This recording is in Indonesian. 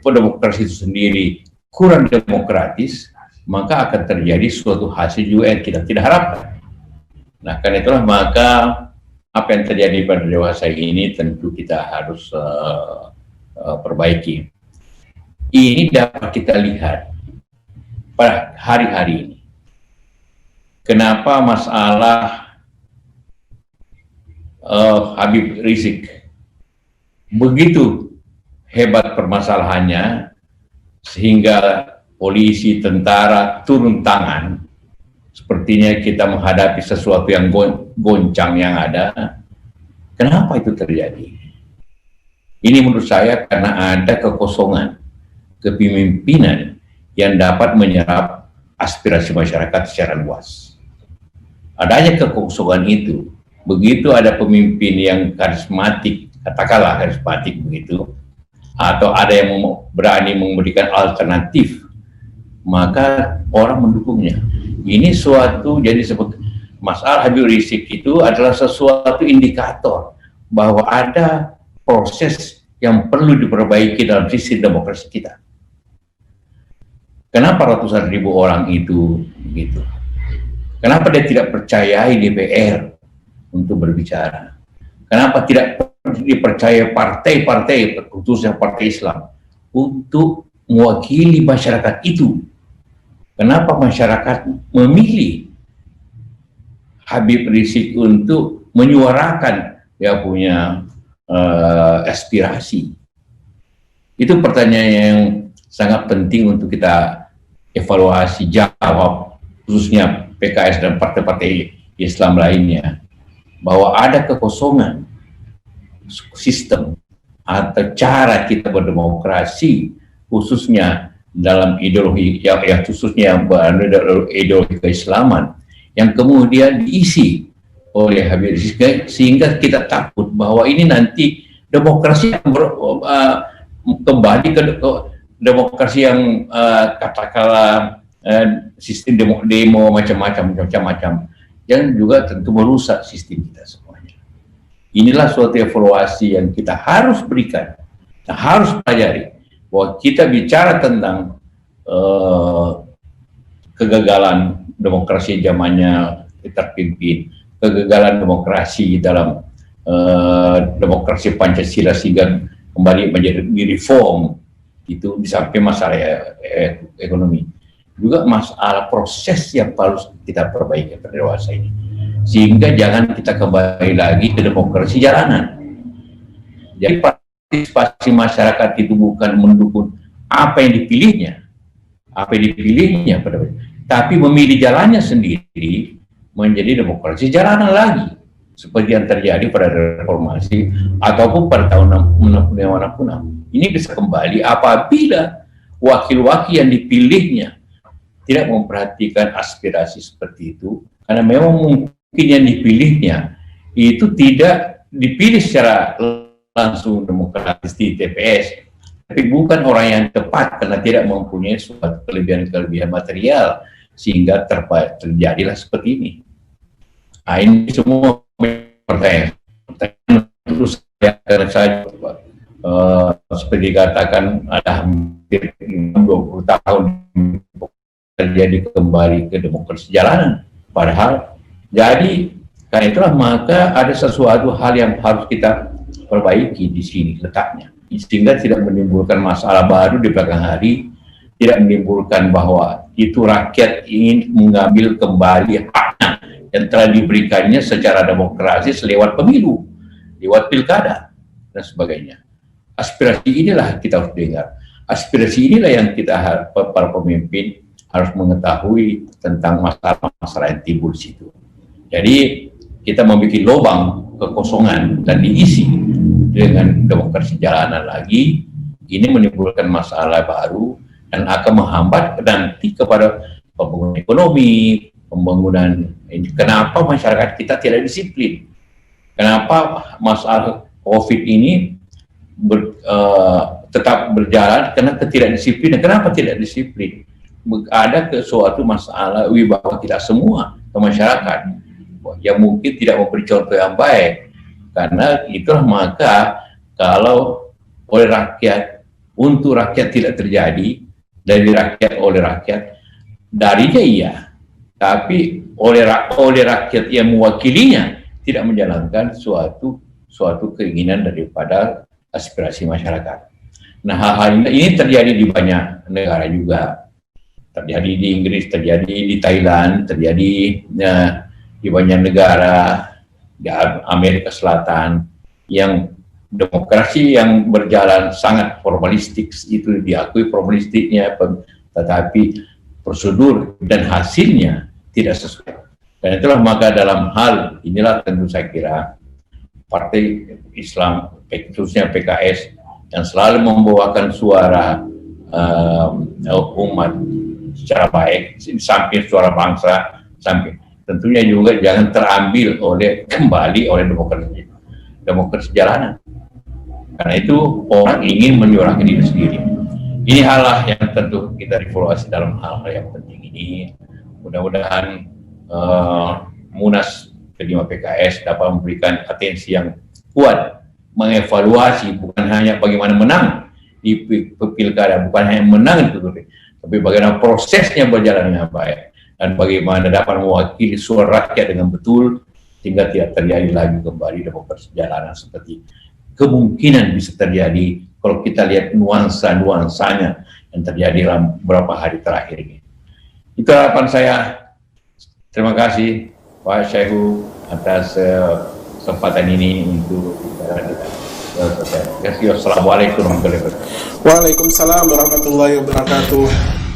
demokrasi itu sendiri kurang demokratis, maka akan terjadi suatu hasil juga yang kita tidak harapkan. Nah, karena itulah maka apa yang terjadi pada dewasa ini tentu kita harus perbaiki. Ini dapat kita lihat pada hari-hari ini. Kenapa masalah Habib Rizik begitu hebat permasalahannya sehingga polisi, tentara turun tangan? Sepertinya kita menghadapi sesuatu yang goncang yang ada. Kenapa itu terjadi? Ini menurut saya karena ada kekosongan kepemimpinan yang dapat menyerap aspirasi masyarakat secara luas. Adanya kekosongan itu, begitu ada pemimpin yang karismatik, katakanlah karismatik begitu, atau ada yang berani memberikan alternatif, maka orang mendukungnya. Ini suatu, jadi sebut masalah Habib Rizik itu adalah sesuatu indikator bahwa ada proses yang perlu diperbaiki dalam sistem demokrasi kita. Kenapa ratusan ribu orang itu begitu? Kenapa dia tidak percayai DPR untuk berbicara? Kenapa tidak dipercaya partai-partai, khususnya partai Islam, untuk mewakili masyarakat itu? Kenapa masyarakat memilih Habib Rizik untuk menyuarakan dia punya aspirasi? Itu pertanyaan yang sangat penting untuk kita evaluasi, jawab, khususnya PKS dan partai-partai Islam lainnya, bahwa ada kekosongan sistem atau cara kita berdemokrasi, khususnya dalam ideologi yang khususnya ideologi keislaman yang kemudian diisi oleh Habib Rizik, sehingga kita takut bahwa ini nanti demokrasi yang kembali ke demokrasi yang katakanlah sistem demo macam-macam yang juga tentu merusak sistem kita semuanya. Inilah suatu evaluasi yang kita harus berikan, kita harus pelajari, bahwa kita bicara tentang kegagalan demokrasi zamannya terpimpin, kegagalan demokrasi dalam demokrasi Pancasila sehingga kembali menjadi reform, itu di samping masalah ekonomi, juga masalah proses yang harus kita perbaiki pada dewasa ini, sehingga jangan kita kembali lagi ke demokrasi jalanan. Jadi partisipasi masyarakat itu bukan mendukung apa yang dipilihnya, tapi memilih jalannya sendiri menjadi demokrasi jalanan lagi, seperti yang terjadi pada reformasi ataupun pada tahun 66. Ini bisa kembali apabila wakil-wakil yang dipilihnya tidak memperhatikan aspirasi seperti itu, karena memang mungkin yang dipilihnya itu tidak dipilih secara langsung demokratis di TPS, tapi bukan orang yang tepat karena tidak mempunyai suatu kelebihan-kelebihan material, sehingga terjadilah seperti ini. Nah, ini semua pertanyaan terus saya seperti dikatakan ada hampir 20 tahun terjadi kembali ke demokrasi jalanan. Padahal jadi karena itulah maka ada sesuatu hal yang harus kita perbaiki di sini letaknya, sehingga tidak menimbulkan masalah baru di belakang hari, tidak menimbulkan bahwa itu rakyat ingin mengambil kembali haknya yang telah diberikannya secara demokrasi lewat pemilu, lewat pilkada dan sebagainya. Aspirasi inilah kita harus dengar. Aspirasi inilah yang kita para pemimpin harus mengetahui tentang masalah-masalah yang timbul di situ. Jadi kita membuat lubang kekosongan dan diisi dengan demokrasi jalanan lagi, ini menimbulkan masalah baru dan akan menghambat nanti kepada pembangunan ekonomi, pembangunan ini. Kenapa masyarakat kita tidak disiplin? Kenapa masalah COVID ini tetap berjalan? Karena ketidakdisiplinan. Kenapa tidak disiplin? Ada suatu masalah wibawa kita semua ke masyarakat yang mungkin tidak memberi contoh yang baik. Karena itulah maka kalau oleh rakyat untuk rakyat tidak terjadi, dari rakyat oleh rakyat, darinya iya, tapi oleh rakyat yang mewakilinya tidak menjalankan suatu keinginan daripada aspirasi masyarakat. Nah, hal-hal ini terjadi di banyak negara juga. Terjadi di Inggris, terjadi di Thailand, terjadi di banyak negara di Amerika Selatan yang demokrasi yang berjalan sangat formalistik, itu diakui formalistiknya, tetapi prosedur dan hasilnya tidak sesuai. Dan itulah maka dalam hal inilah tentu saya kira Partai Islam, khususnya PKS, yang selalu membawakan suara umat secara baik, samping suara bangsa, samping tentunya juga jangan terambil kembali oleh demokrasi jalanan. Karena itu orang ingin menyuarakan diri sendiri. Ini hal yang tentu kita evaluasi dalam hal-hal yang penting ini. Mudah-mudahan Munas kelima PKS dapat memberikan atensi yang kuat, mengevaluasi bukan hanya bagaimana menang di pilkada, bukan hanya menang itu, tapi bagaimana prosesnya berjalan dengan baik dan bagaimana dapat mewakili suara rakyat dengan betul sehingga tidak terjadi lagi kembali demokrasi jalanan seperti kemungkinan bisa terjadi kalau kita lihat nuansanya yang terjadi dalam beberapa hari terakhir ini. Itu harapan saya. Terima kasih Pak Syaihu atas kesempatan ini untuk Assalamualaikum warahmatullahi wabarakatuh. Waalaikumsalam warahmatullahi wabarakatuh.